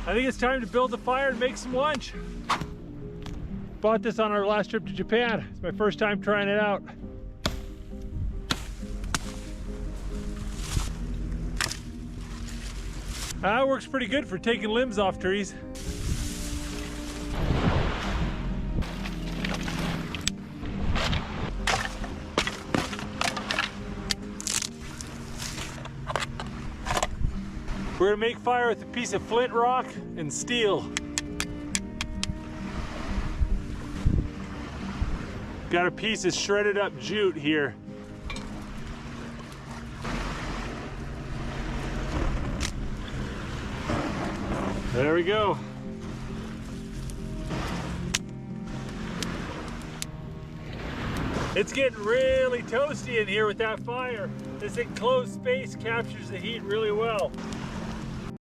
I think it's time to build a fire and make some lunch. Bought this on our last trip to Japan. It's my first time trying it out. It works pretty good for taking limbs off trees. We're gonna make fire with a piece of flint rock and steel. Got a piece of shredded up jute here. There we go. It's getting really toasty in here with that fire. This enclosed space captures the heat really well.